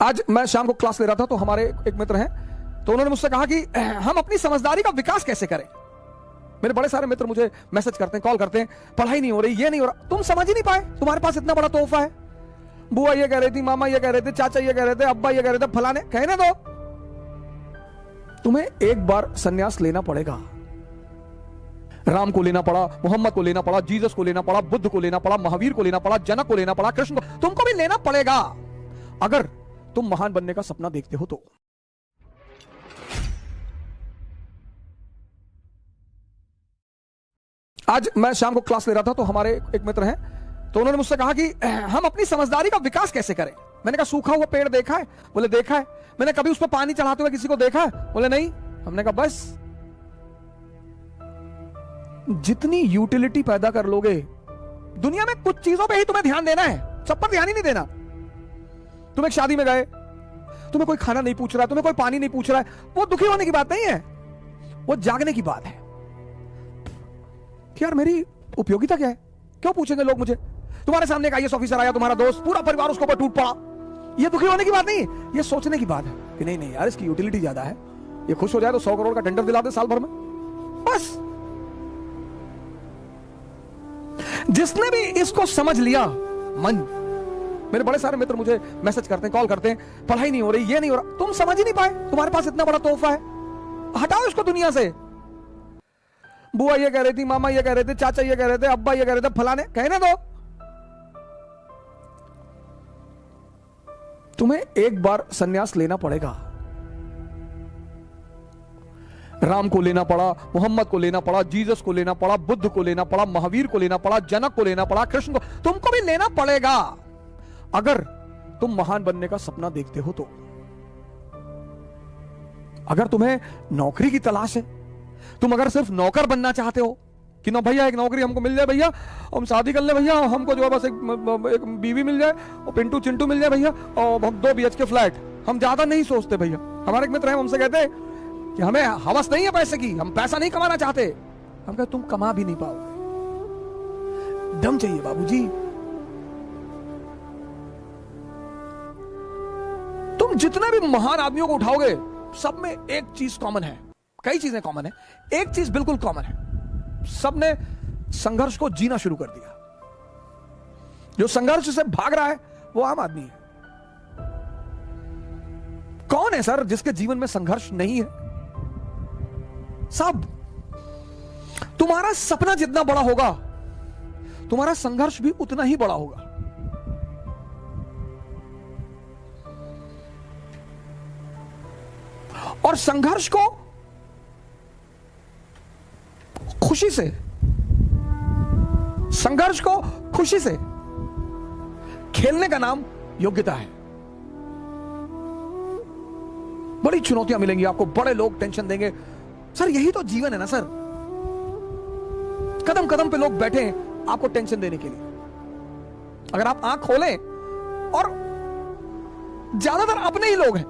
आज मैं शाम को क्लास ले रहा था तो हमारे एक मित्र हैं, तो उन्होंने मुझसे कहा कि हम अपनी समझदारी का विकास कैसे करें। मेरे बड़े सारे मित्र मुझे मैसेज करते हैं, कॉल करते हैं, पढ़ाई नहीं हो रही, ये नहीं हो रहा। तुम समझ ही नहीं पाए, तुम्हारे पास इतना बड़ा तोहफा है। बुआ ये कह रही थी, मामा ये कह रहे थे, चाचा ये कह रहे थे, अब्बा ये कह रहे थे, फलाने कहने दो। तुम्हें एक बार संन्यास लेना पड़ेगा। राम को लेना पड़ा, मोहम्मद को लेना पड़ा, जीसस को लेना पड़ा, बुद्ध को लेना पड़ा, महावीर को लेना पड़ा, जनक को लेना पड़ा, कृष्ण को, तुमको भी लेना पड़ेगा अगर तुम महान बनने का सपना देखते हो तो। आज मैं शाम को क्लास ले रहा था तो हमारे एक मित्र हैं, तो उन्होंने मुझसे कहा कि हम अपनी समझदारी का विकास कैसे करें। मैंने कहा सूखा हुआ पेड़ देखा है? बोले देखा है। मैंने कभी उस पर पानी चढ़ाते हुए किसी को देखा है? बोले नहीं। हमने कहा बस जितनी यूटिलिटी पैदा कर लोगे दुनिया में, कुछ चीजों पे ही तुम्हें ध्यान देना है, सब पर ध्यान ही नहीं देना। तुम एक शादी में गए, तुम्हें कोई खाना नहीं पूछ रहा है, तुम्हें कोई पानी नहीं पूछ रहा है, वो दुखी होने की बात नहीं है, वो जागने की बात है कि यार मेरी उपयोगिता क्या है। क्यों पूछेंगे लोग मुझे? तुम्हारे सामने एक आईएएस ऑफिसर आया, तुम्हारा दोस्त, पूरा परिवार उसके ऊपर टूट पड़ा, ये दुखी होने की बात नहीं, ये सोचने की बात है कि नहीं नहीं यार इसकी यूटिलिटी ज्यादा है, ये खुश हो जाए तो 100 करोड़ का टेंडर दिला दे साल भर में। बस जिसने भी इसको समझ लिया, मन, मेरे बड़े सारे मित्र मुझे मैसेज करते हैं, कॉल करते हैं, पढ़ाई नहीं हो रही, ये नहीं हो रहा। तुम समझ ही नहीं पाए, तुम्हारे पास इतना बड़ा तोहफा है, हटाओ इसको दुनिया से। बुआ ये कह रही थी, मामा ये कह रहे थे, चाचा ये कह रहे थे, अब्बा ये कह रहे थे, फलाने कहने दो। तुम्हें एक बार संन्यास लेना पड़ेगा। राम को लेना पड़ा, मोहम्मद को लेना पड़ा, जीसस को लेना पड़ा, बुद्ध को लेना पड़ा, महावीर को लेना पड़ा, जनक को लेना पड़ा, कृष्ण को, तुमको भी लेना पड़ेगा अगर तुम महान बनने का सपना देखते हो तो। अगर तुम्हें नौकरी की तलाश है, तुम अगर सिर्फ नौकर बनना चाहते हो कि ना भैया एक नौकरी हमको मिल जाए भैया, हम शादी कर ले भैया, हमको जो है बस एक बीवी मिल जाए और पिंटू चिंटू मिल जाए भैया, और हम 2 BHK फ्लैट, हम ज्यादा नहीं सोचते भैया। हमारे एक मित्र हैं, हमसे कहते हैं कि हमें हवस नहीं है पैसे की, हम पैसा नहीं कमाना चाहते। हम कहते तुम कमा भी नहीं पाओगे, दम चाहिए बाबूजी। तुम जितने भी महान आदमियों को उठाओगे, सब में एक चीज कॉमन है, कई चीजें कॉमन है, एक चीज बिल्कुल कॉमन है, सबने संघर्ष को जीना शुरू कर दिया। जो संघर्ष से भाग रहा है वो आम आदमी है। कौन है सर जिसके जीवन में संघर्ष नहीं है? सब। तुम्हारा सपना जितना बड़ा होगा, तुम्हारा संघर्ष भी उतना ही बड़ा होगा। और संघर्ष को खुशी से, संघर्ष को खुशी से खेलने का नाम योग्यता है। बड़ी चुनौतियां मिलेंगी आपको, बड़े लोग टेंशन देंगे, सर यही तो जीवन है ना सर। कदम कदम पे लोग बैठे हैं आपको टेंशन देने के लिए। अगर आप आंख खोलें, और ज्यादातर अपने ही लोग हैं,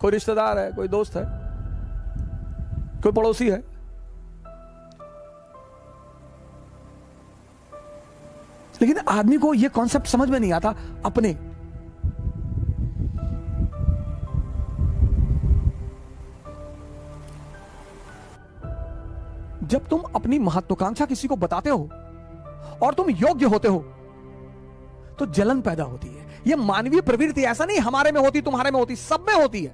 कोई रिश्तेदार है, कोई दोस्त है, कोई पड़ोसी है, लेकिन आदमी को यह कॉन्सेप्ट समझ में नहीं आता अपने। जब तुम अपनी महत्वाकांक्षा किसी को बताते हो और तुम योग्य होते हो तो जलन पैदा होती है। यह मानवीय प्रवृत्ति, ऐसा नहीं हमारे में होती, तुम्हारे में होती, सब में होती है।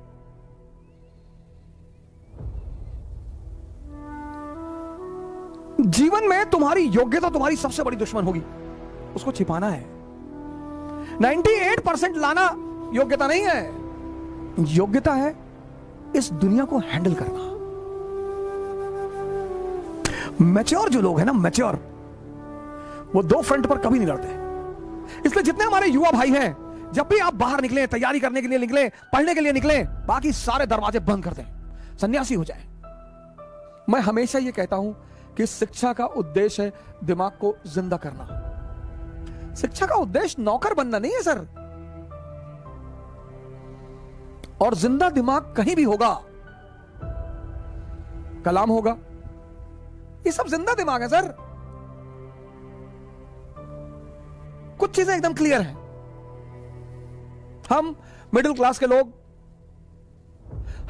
जीवन में तुम्हारी योग्यता तुम्हारी सबसे बड़ी दुश्मन होगी, उसको छिपाना है। 98% लाना योग्यता नहीं है, योग्यता है इस दुनिया को हैंडल करना। मैच्योर जो लोग हैं ना, मैच्योर, वो 2 फ्रंट पर कभी नहीं लड़ते। इसलिए जितने हमारे युवा भाई हैं, जब भी आप बाहर निकले, तैयारी करने के लिए निकले, पढ़ने के लिए निकले, बाकी सारे दरवाजे बंद कर दें, सन्यासी हो जाए। मैं हमेशा ये कहता हूं कि शिक्षा का उद्देश्य है दिमाग को जिंदा करना। शिक्षा का उद्देश्य नौकर बनना नहीं है सर। और जिंदा दिमाग कहीं भी होगा, कलाम होगा, ये सब जिंदा दिमाग है सर। कुछ चीजें एकदम क्लियर हैं, हम मिडिल क्लास के लोग,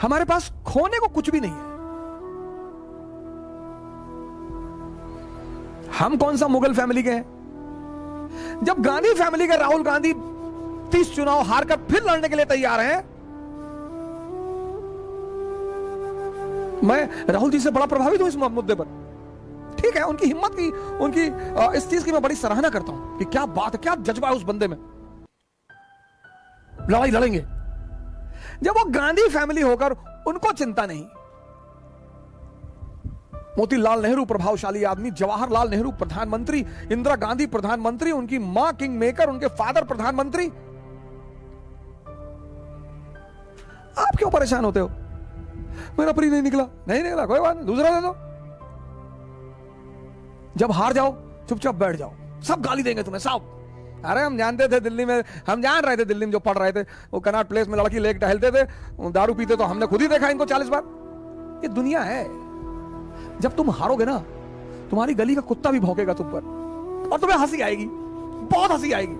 हमारे पास खोने को कुछ भी नहीं है। हम कौन सा मुगल फैमिली के हैं? जब गांधी फैमिली के राहुल गांधी 30 चुनाव हारकर फिर लड़ने के लिए तैयार हैं, मैं राहुल जी से बड़ा प्रभावित हूं इस मुद्दे पर। ठीक है, उनकी हिम्मत की, उनकी इस चीज की मैं बड़ी सराहना करता हूं कि क्या बात है, क्या जज्बा है उस बंदे में। लड़ाई लड़ेंगे। जब वो गांधी फैमिली होकर उनको चिंता नहीं, मोतीलाल नेहरू प्रभावशाली आदमी, जवाहरलाल नेहरू प्रधानमंत्री, इंदिरा गांधी प्रधानमंत्री, उनकी मां किंग मेकर, उनके फादर प्रधानमंत्री, आप क्यों परेशान होते हो? मेरा प्री नहीं निकला, नहीं निकला, कोई बात नहीं, दूसरा दे दो। जब हार जाओ चुपचाप बैठ जाओ, सब गाली देंगे तुम्हें सब। अरे हम जानते थे दिल्ली में, हम जान रहे थे दिल्ली में जो पढ़ रहे थे, वो कनॉट प्लेस में लड़की लेके टहलते थे, दारू पीते, तो हमने खुद ही देखा इनको 40 बार। ये दुनिया है। जब तुम हारोगे ना, तुम्हारी गली का कुत्ता भी भौंकेगा तुम पर, और तुम्हें हंसी आएगी, बहुत हंसी आएगी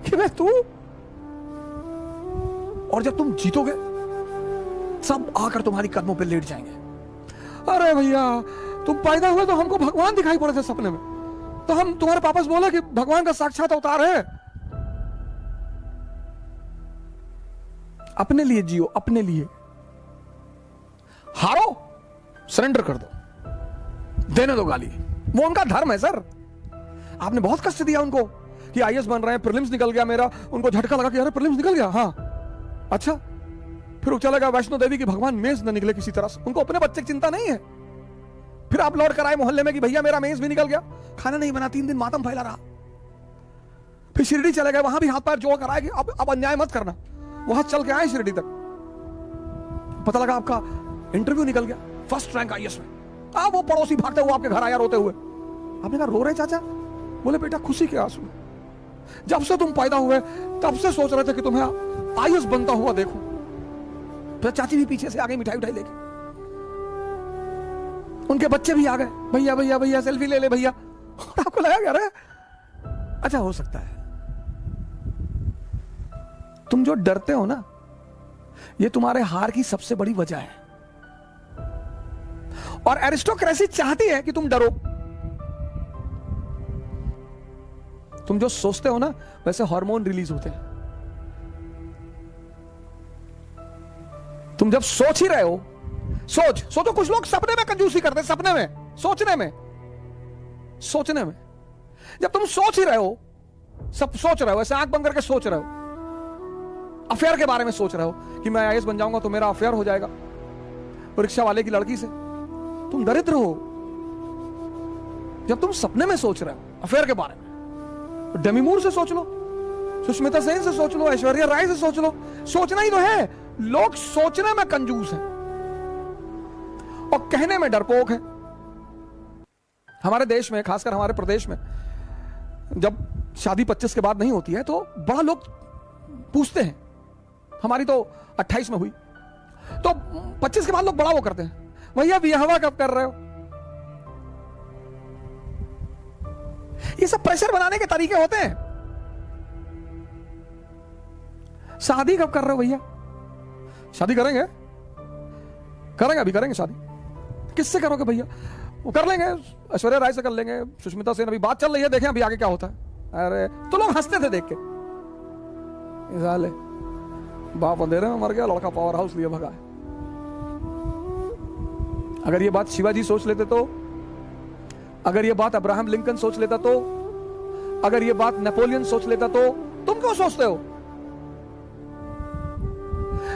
कि मैं तू। और जब तुम जीतोगे, सब आकर तुम्हारी कदमों पे लेट जाएंगे। अरे भैया, तुम पैदा हुए तो हमको भगवान दिखाई पड़े थे सपने में, तो हम तुम्हारे पापा से बोला कि भगवान का साक्षात अवतार है। अपने लिए जियो, अपने लिए। हारो, सरेंडर कर दो, देने दो गाली, वो उनका धर्म है सर। आपने बहुत कष्ट दिया उनको कि आईएएस बन रहे हैं, प्रीलिम्स निकल गया मेरा, उनको झटका लगा कि अरे प्रीलिम्स निकल गया, हाँ अच्छा। फिर चला गया वैष्णो देवी की भगवान मेज न निकले किसी तरह से, उनको अपने बच्चे की चिंता नहीं है। फिर आप लौट कर आए मोहल्ले में कि भैया मेरा मेज भी निकल गया, खाना नहीं बना, 3 दिन मातम फैला रहा। फिर शिरडी चले गए, वहां भी हाथ पैर जोड़ कर आए कि अब अन्याय मत करना। वहां चल के आए शिरडी तक, पता लगा आपका इंटरव्यू निकल गया, फर्स्ट रैंक आईएएस में। वो पड़ोसी भागते हुए आपके घर आया रोते हुए। आपने कहा रो रहे चाचा? बोले बेटा खुशी के आंसू, जब से तुम पैदा हुए तब से सोच रहे थे कि तुम्हें आईएएस बनता हुआ देखूं। तो चाची भी पीछे से आ गई मिठाई उठाई लेके, उनके बच्चे भी आ गए, भैया भैया भैया सेल्फी ले ले भैया। और आपको लगा क्या रे? अच्छा हो सकता है तुम जो डरते हो ना, ये तुम्हारे हार की सबसे बड़ी वजह है। और एरिस्टोक्रेसी चाहती है कि तुम डरो। तुम जो सोचते हो ना, वैसे हार्मोन रिलीज होते हैं। तुम जब सोच ही रहे हो, सोचो। कुछ लोग सपने में कंजूसी करते हैं, सपने में, सोचने में। जब तुम सोच ही रहे हो, सब सोच रहे हो, ऐसे आंख बंद करके सोच रहे हो, अफेयर के बारे में सोच रहे हो कि मैं आईएएस बन जाऊंगा तो मेरा अफेयर हो जाएगा रिक्शा वाले की लड़की से, तुम दरिद्र हो। जब तुम सपने में सोच रहे हो अफेयर के बारे में, डेमी मूर से सोच लो, सुष्मिता सेन से सोच लो, ऐश्वर्या राय से सोच लो। सोचना ही तो है। लोग सोचने में कंजूस हैं और कहने में डरपोक है। हमारे देश में, खासकर हमारे प्रदेश में, जब शादी 25 के बाद नहीं होती है तो बड़ा लोग पूछते हैं। हमारी तो 28 में हुई, तो 25 के बाद लोग बड़ा वो करते हैं, भैया ब्याह कब कर रहे हो? ये सब प्रेशर बनाने के तरीके होते हैं। शादी कब कर रहे हो भैया? शादी करेंगे, अभी करेंगे शादी। किससे करोगे भैया? वो कर लेंगे, ऐश्वर्या राय से कर लेंगे, सुष्मिता सेन, अभी बात चल रही है, देखें अभी आगे क्या होता है। अरे तो लोग हंसते थे देख के, साले बाप अंधेरे में मर गया, लड़का पावर हाउस लिए भगा है। अगर ये बात शिवाजी सोच लेते तो, अगर ये बात अब्राहम लिंकन सोच लेता तो, अगर ये बात नेपोलियन सोच लेता तो तुम क्यों सोचते हो?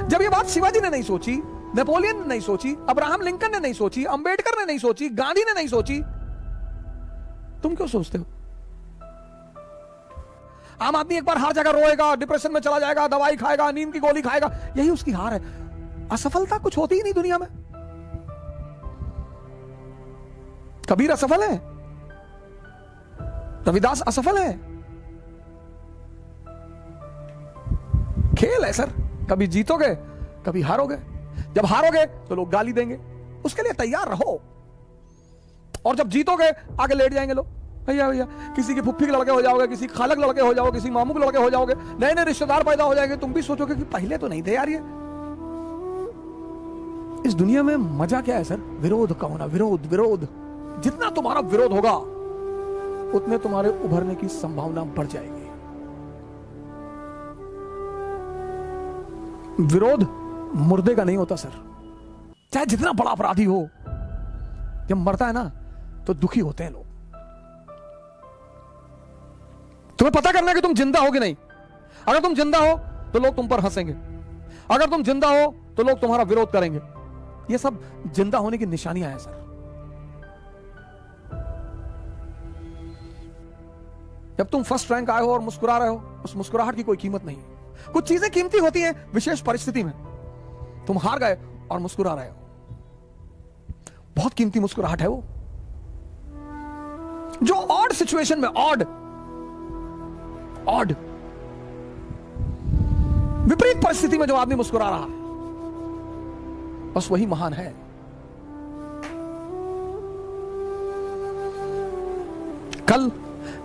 जब ये बात शिवाजी ने नहीं सोची, नेपोलियन ने नहीं सोची, अब्राहम लिंकन ने नहीं सोची, अंबेडकर ने नहीं सोची, गांधी ने नहीं सोची, तुम क्यों सोचते हो? आम आदमी एक बार हार जाएगा, रोएगा, डिप्रेशन में चला जाएगा, दवाई खाएगा, नींद की गोली खाएगा, यही उसकी हार है। असफलता कुछ होती ही नहीं दुनिया में। कबीर असफल है, रविदास असफल है। खेल है सर, कभी जीतोगे कभी हारोगे। जब हारोगे तो लोग गाली देंगे, उसके लिए तैयार रहो। और जब जीतोगे आगे लेट जाएंगे लोग, भैया भैया किसी के फुफ्फी के लड़के हो जाओगे, किसी खालक लड़के हो जाओगे, किसी मामू के लड़के हो जाओगे, नए नए रिश्तेदार पैदा हो जाएंगे, तुम भी सोचोगे कि पहले तो नहीं थे यार ये। इस दुनिया में मजा क्या है सर? विरोध का होना, विरोध विरोध। जितना तुम्हारा विरोध होगा उतने तुम्हारे उभरने की संभावना बढ़ जाएगी। विरोध मुर्दे का नहीं होता सर, चाहे जितना बड़ा अपराधी हो, जब मरता है ना तो दुखी होते हैं लोग। तुम्हें पता करना है कि तुम जिंदा हो कि नहीं। अगर तुम जिंदा हो तो लोग तुम पर हंसेंगे, अगर तुम जिंदा हो तो लोग तुम्हारा विरोध करेंगे। ये सब जिंदा होने की निशानियां हैं सर। जब तुम फर्स्ट रैंक आए हो और मुस्कुरा रहे हो, उस मुस्कुराहट की कोई कीमत नहीं है। कुछ चीजें कीमती होती हैं विशेष परिस्थिति में। तुम हार गए और मुस्कुरा रहे हो, बहुत कीमती मुस्कुराहट है वो। जो ऑड सिचुएशन में, ऑड विपरीत परिस्थिति में जो आदमी मुस्कुरा रहा है, बस वही महान है। कल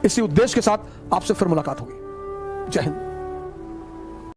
इसी उद्देश्य के साथ आपसे फिर मुलाकात होगी। जय हिंद।